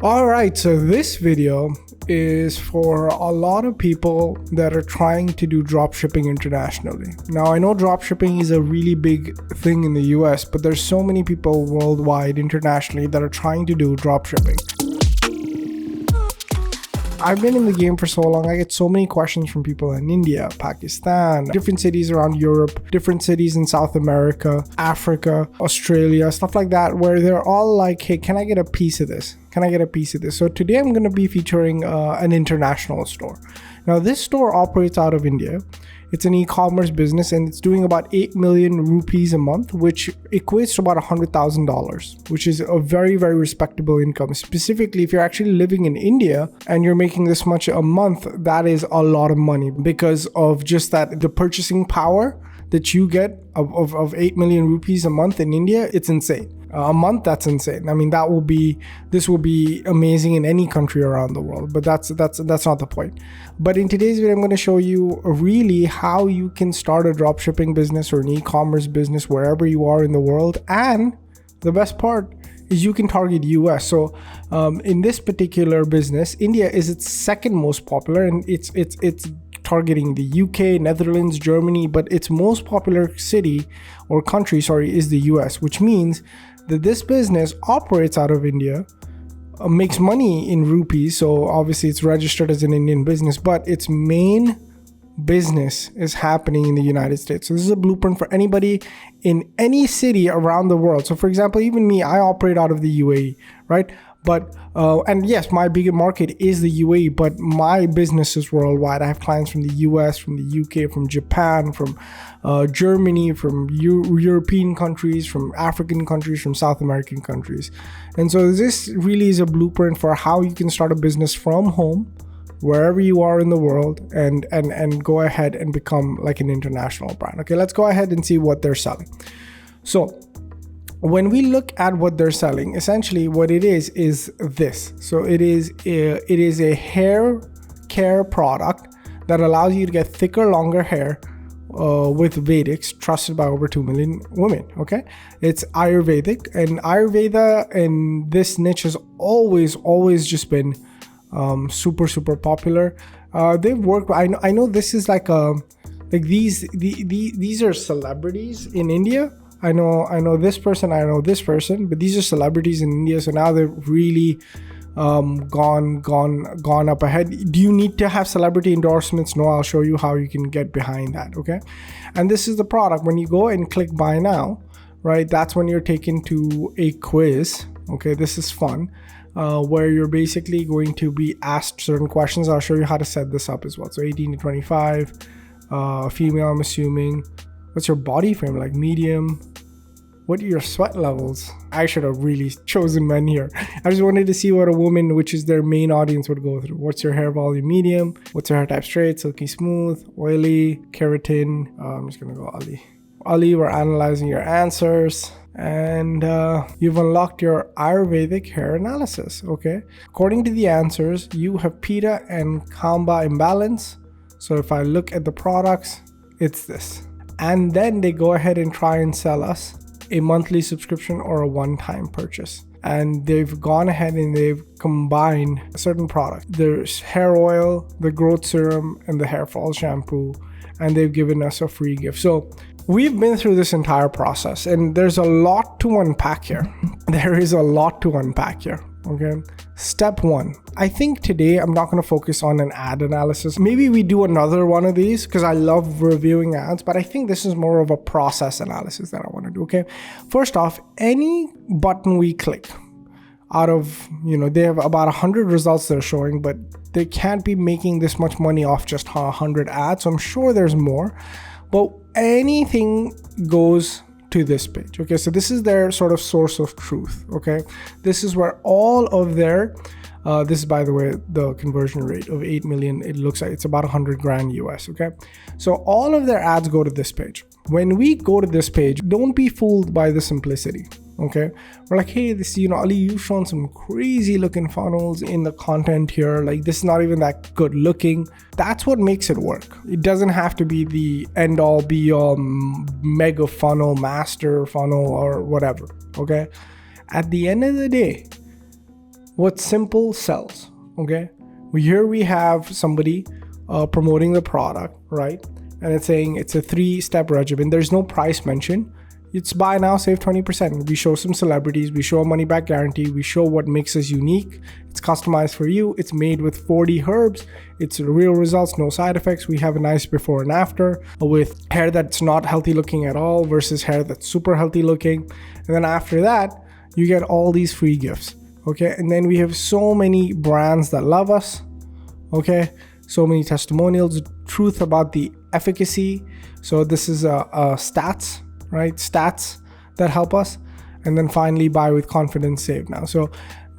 All right, so this video is for a lot of people that are trying to do dropshipping internationally. Now, I know dropshipping is a really big thing in the US, but there's so many people worldwide, internationally, that are trying to do dropshipping. I've been in the game for so long, I get so many questions from people in India, Pakistan, different cities around Europe, different cities in South America, Africa, Australia, stuff like that, where they're all like, hey, can I get a piece of this? Can I get a piece of this? So today I'm going to be featuring an international store. Now this store operates out of India. It's an e-commerce business and it's doing about 8 million rupees a month, which equates to about $100,000, which is a very, very respectable income. Specifically, if you're actually living in India and you're making this much a month, that is a lot of money because of just that, the purchasing power that you get of 8 million rupees a month in India, it's insane. A month, that's insane. I mean, this will be amazing in any country around the world, but that's not the point. But in today's video, I'm going to show you really how you can start a dropshipping business or an e-commerce business wherever you are in the world. And the best part is you can target US. So in this particular business, India is its second most popular, and it's targeting the UK, Netherlands, Germany, but its most popular city or country, is the US, which means that this business operates out of India, makes money in rupees. So obviously it's registered as an Indian business, but its main business is happening in the United States. So this is a blueprint for anybody in any city around the world. So for example, even me, I operate out of the UAE, right? But, and yes, my big market is the UAE, but my business is worldwide. I have clients from the US, from the UK, from Japan, from Germany, from European countries, from African countries, from South American countries. And so this really is a blueprint for how you can start a business from home, wherever you are in the world, and go ahead and become like an international brand. Okay, let's go ahead and see what they're selling. So when we look at what they're selling, essentially what it is this. So it is a hair care product that allows you to get thicker, longer hair with Vedics, trusted by over 2 million women. Okay, it's Ayurvedic, and Ayurveda and this niche has always just been super popular. They've worked. I know this is like these are celebrities in India. I know this person, but these are celebrities in India. So now they've really gone up ahead. Do you need to have celebrity endorsements? No, I'll show you how you can get behind that. Okay, and this is the product. When you go and click buy now, right, that's when you're taken to a quiz. Okay, this is fun, where you're basically going to be asked certain questions. I'll show you how to set this up as well. So 18 to 25, female, I'm assuming. What's your body frame like? Medium. What are your sweat levels? I should have really chosen men here. I just wanted to see what a woman, which is their main audience, would go through. What's your hair volume? Medium. What's your hair type? Straight, silky smooth, oily, keratin. I'm just gonna go Ali. Ali, we're analyzing your answers. And you've unlocked your Ayurvedic hair analysis. Okay. According to the answers, you have Pitta and Kamba imbalance. So if I look at the products, it's this. And then they go ahead and try and sell us a monthly subscription or a one-time purchase. And they've gone ahead and they've combined a certain product. There's hair oil, the growth serum, and the hair fall shampoo. And they've given us a free gift. So we've been through this entire process, and there's a lot to unpack here. There is a lot to unpack here. Okay. Step one. I think today I'm not going to focus on an ad analysis. Maybe we do another one of these because I love reviewing ads, but I think this is more of a process analysis that I want to do. Okay. First off, any button we click out of, they have about 100 results they're showing, but they can't be making this much money off just 100 ads. So I'm sure there's more, but anything goes to this page. Okay, so this is their sort of source of truth. Okay, this is where all of their this is, by the way, the conversion rate of 8 million. It looks like it's about 100 grand US. Okay, so all of their ads go to this page. When we go to this page, don't be fooled by the simplicity. Okay, we're like, hey, this, Ali, you've shown some crazy looking funnels in the content here. Like, this is not even that good looking. That's what makes it work. It doesn't have to be the end all be all mega funnel, master funnel, or whatever. Okay, at the end of the day, what simple sells, okay? Here we have somebody promoting the product, right? And it's saying it's a 3-step regimen. There's no price mentioned. It's buy now, save 20%. We show some celebrities, we show a money back guarantee, we show what makes us unique. It's customized for you. It's made with 40 herbs. It's real results, no side effects. We have a nice before and after with hair that's not healthy looking at all versus hair that's super healthy looking. And then after that, you get all these free gifts, okay? And then we have so many brands that love us, okay? So many testimonials, truth about the efficacy. So this is stats, right? Stats that help us. And then finally, buy with confidence, save now. So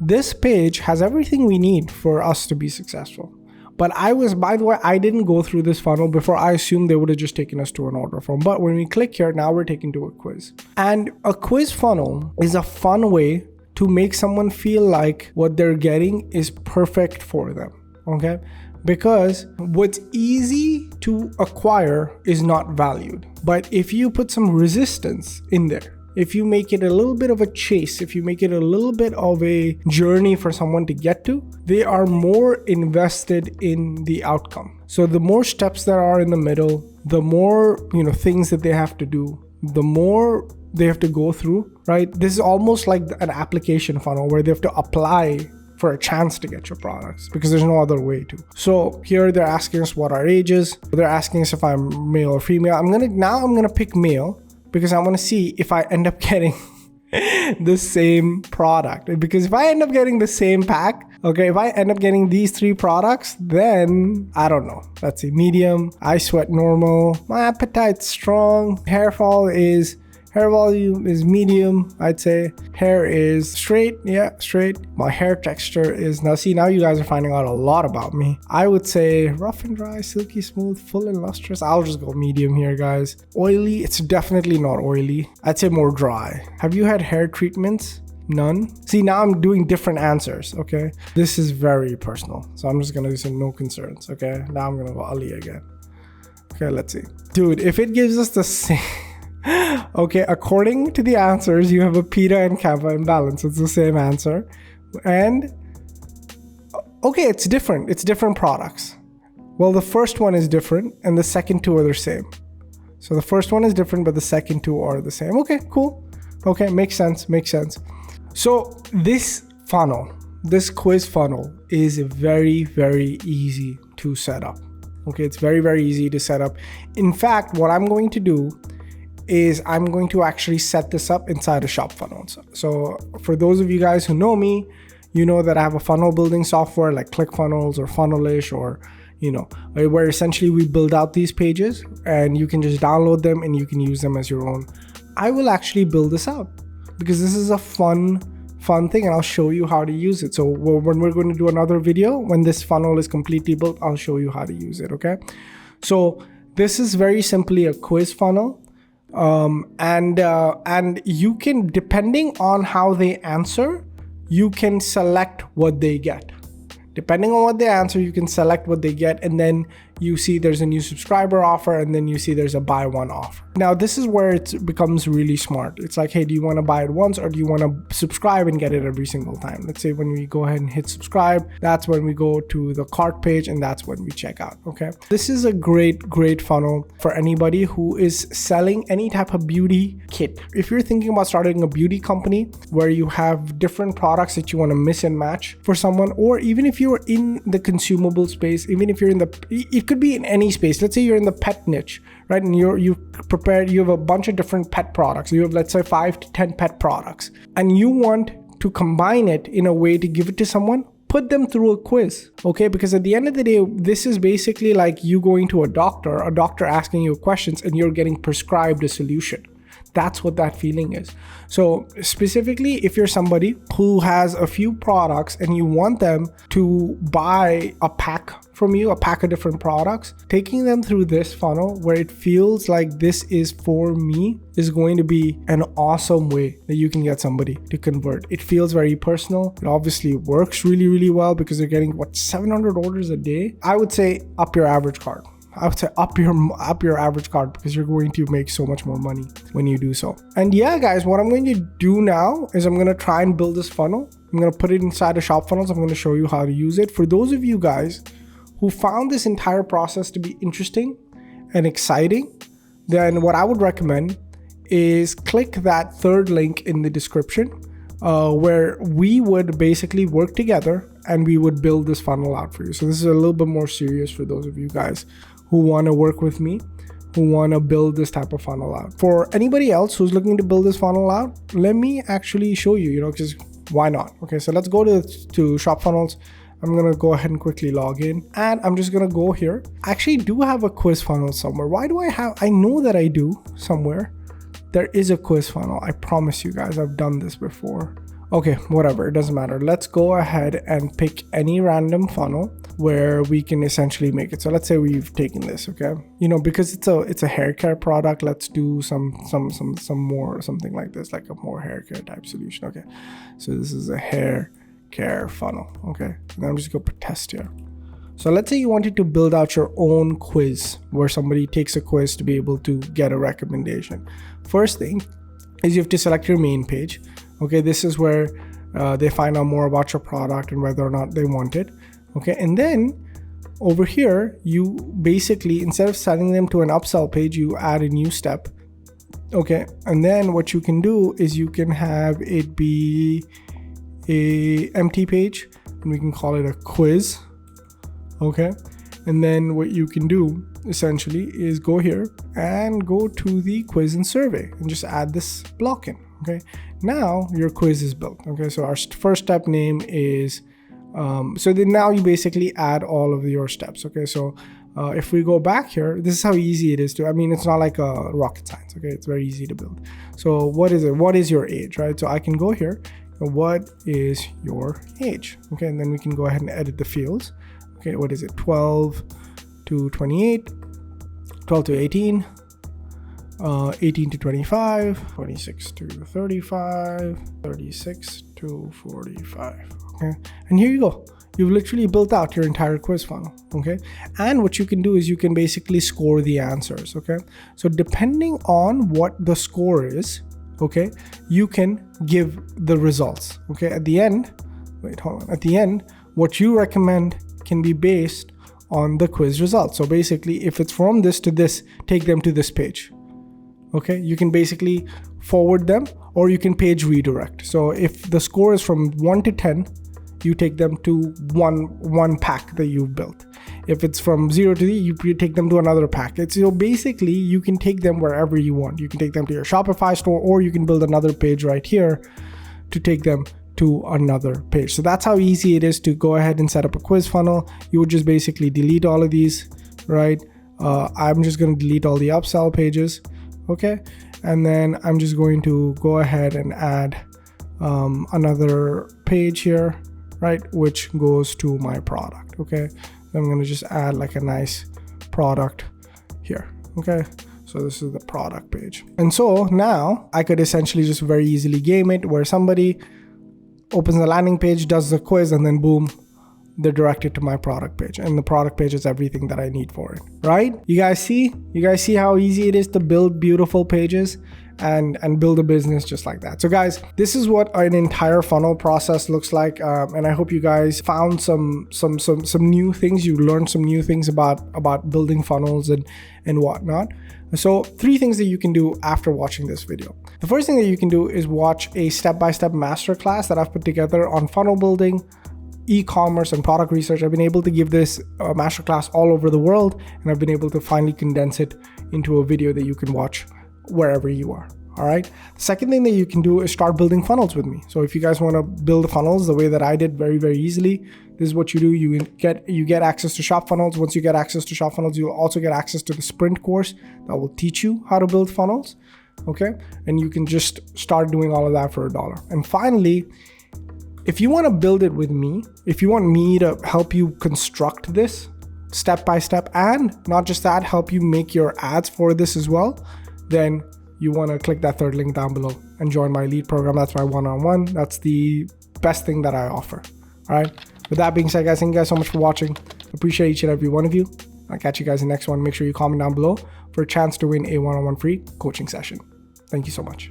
this page has everything we need for us to be successful. But by the way, I didn't go through this funnel before. I assumed they would have just taken us to an order form. But when we click here, now we're taken to a quiz. And a quiz funnel is a fun way to make someone feel like what they're getting is perfect for them, okay? Because what's easy to acquire is not valued. But if you put some resistance in there, if you make it a little bit of a chase, if you make it a little bit of a journey for someone to get to, they are more invested in the outcome. So the more steps there are in the middle, the more, things that they have to do, the more they have to go through, right? This is almost like an application funnel where they have to apply for a chance to get your products because there's no other way to. So here they're asking us what our age is. They're asking us if I'm male or female. I'm gonna pick male because I want to see if I end up getting the same product. Because if I end up getting the same pack, okay, if I end up getting these 3 products, then I don't know. Let's see, medium, I sweat normal, my appetite's strong, hair volume is medium, I'd say. Hair is straight, yeah, straight. My hair texture is, now you guys are finding out a lot about me. I would say rough and dry, silky smooth, full and lustrous. I'll just go medium here, guys. Oily, it's definitely not oily. I'd say more dry. Have you had hair treatments? None. See, now I'm doing different answers, okay? This is very personal. So I'm just gonna say no concerns, okay? Now I'm gonna go Ali again. Okay, let's see. Dude, if it gives us the same... Okay, according to the answers, you have a Pitta and Kapha imbalance. It's the same answer. And, okay, it's different. It's different products. Well, the first one is different, and the second 2 are the same. So the first one is different, but the second 2 are the same. Okay, cool. Okay, makes sense. So this quiz funnel is very, very easy to set up. Okay, it's very, very easy to set up. In fact, what I'm going to do is I'm going to actually set this up inside a shop funnel. So for those of you guys who know me, you know that I have a funnel building software like ClickFunnels or Funnelish or, where essentially we build out these pages and you can just download them and you can use them as your own. I will actually build this out because this is a fun thing and I'll show you how to use it. So when we're going to do another video, when this funnel is completely built, I'll show you how to use it, okay? So this is very simply a quiz funnel. And you can, depending on how they answer, you can select what they get. Depending on what they answer, you can select what they get, and then you see there's a new subscriber offer, and then you see there's a buy one offer. Now, this is where it becomes really smart. It's like, hey, do you want to buy it once or do you want to subscribe and get it every single time? Let's say when we go ahead and hit subscribe, that's when we go to the cart page and that's when we check out, okay? This is a great funnel for anybody who is selling any type of beauty kit. If you're thinking about starting a beauty company where you have different products that you want to mix and match for someone, or even if you're in the consumable space, even if you're in it could be in any space. Let's say you're in the pet niche, right? And you have a bunch of different pet products. You have, let's say, 5 to 10 pet products, and you want to combine it in a way to give it to someone. Put them through a quiz, okay? Because at the end of the day, this is basically like you going to a doctor asking you questions, and you're getting prescribed a solution. That's what that feeling is. So specifically, if you're somebody who has a few products and you want them to buy a pack from you, a pack of different products, taking them through this funnel where it feels like this is for me is going to be an awesome way that you can get somebody to convert. It feels very personal. It obviously works really, really well because they're getting 700 orders a day. I would say up your average card. I would say up your average card because you're going to make so much more money when you do so. And yeah, guys, what I'm going to do now is I'm going to try and build this funnel I'm going to put it inside of Shop Funnels. I'm going to show you how to use it. For those of you guys who found this entire process to be interesting and exciting, then what I would recommend is click that third link in the description, where we would basically work together and we would build this funnel out for you. So this is a little bit more serious for those of you guys who want to work with me, who want to build this type of funnel out. For anybody else who's looking to build this funnel out, let me actually show you, because why not? Okay, so let's go to Shop Funnels. I'm going to go ahead and quickly log in, and I'm just going to go here. I actually do have a quiz funnel somewhere. Why do I know that I do somewhere. There is a quiz funnel. I promise you guys, I've done this before. Okay, whatever, it doesn't matter. Let's go ahead and pick any random funnel where we can essentially make it. So let's say we've taken this, okay? Because it's a hair care product, let's do some more, something like this, like a more hair care type solution. Okay, so this is a hair care funnel. Okay, and then I'm just gonna put test here. So let's say you wanted to build out your own quiz where somebody takes a quiz to be able to get a recommendation. First thing is you have to select your main page. Okay, this is where they find out more about your product and whether or not they want it. Okay, and then over here, you basically, instead of sending them to an upsell page, you add a new step. Okay, and then what you can do is you can have it be a empty page, and we can call it a quiz. Okay, and then what you can do essentially is go here and go to the quiz and survey and just add this block in. Okay, now your quiz is built. Okay, so our first step name is so then now you basically add all of your steps. Okay, so if we go back here, this is how easy it is to, it's not like a rocket science. Okay, it's very easy to build. So what is it? What is your age, right? So I can go here, what is your age? Okay, and then we can go ahead and edit the fields. Okay, what is it? 12 to 28, 12 to 18, 18 to 25, 26 to 35, 36 to 45. Okay, and here you go. You've literally built out your entire quiz funnel. Okay, and what you can do is you can basically score the answers. Okay, so depending on what the score is, okay, you can give the results. Okay, at the end, at the end, what you recommend can be based on the quiz results. So basically, if it's from this to this, take them to this page. Okay, you can basically forward them, or you can page redirect. So if the score is from 1 to 10, you take them to one pack that you've built. If it's from 0 to 3, you take them to another pack. So basically, you can take them wherever you want. You can take them to your Shopify store, or you can build another page right here to take them to another page. So that's how easy it is to go ahead and set up a quiz funnel. You would just basically delete all of these, right? I'm just going to delete all the upsell pages. Okay, and then I'm just going to go ahead and add another page here, right, which goes to my product. Okay, I'm going to just add like a nice product here. Okay, so this is the product page. And so now I could essentially just very easily game it where somebody opens the landing page, does the quiz, and then boom, they're directed to my product page, and the product page is everything that I need for it, right? You guys see how easy it is to build beautiful pages and build a business just like that. So guys, this is what an entire funnel process looks like, and I hope you guys found some new things. You learned some new things about building funnels and whatnot. So 3 things that you can do after watching this video. The first thing that you can do is watch a step-by-step masterclass that I've put together on funnel building, e-commerce, and product research. I've been able to give this masterclass all over the world, and I've been able to finally condense it into a video that you can watch wherever you are. All right. The second thing that you can do is start building funnels with me. So if you guys want to build funnels the way that I did very, very easily, this is what you do. You get access to Shop Funnels. Once you get access to Shop Funnels, you'll also get access to the Sprint course that will teach you how to build funnels. Okay. And you can just start doing all of that for $1. And finally, if you want to build it with me, if you want me to help you construct this step by step, and not just that, help you make your ads for this as well, then you want to click that third link down below and join my elite program. That's my one-on-one. That's the best thing that I offer. All right. With that being said, guys, thank you guys so much for watching. Appreciate each and every one of you. I'll catch you guys in the next one. Make sure you comment down below for a chance to win a one-on-one free coaching session. Thank you so much.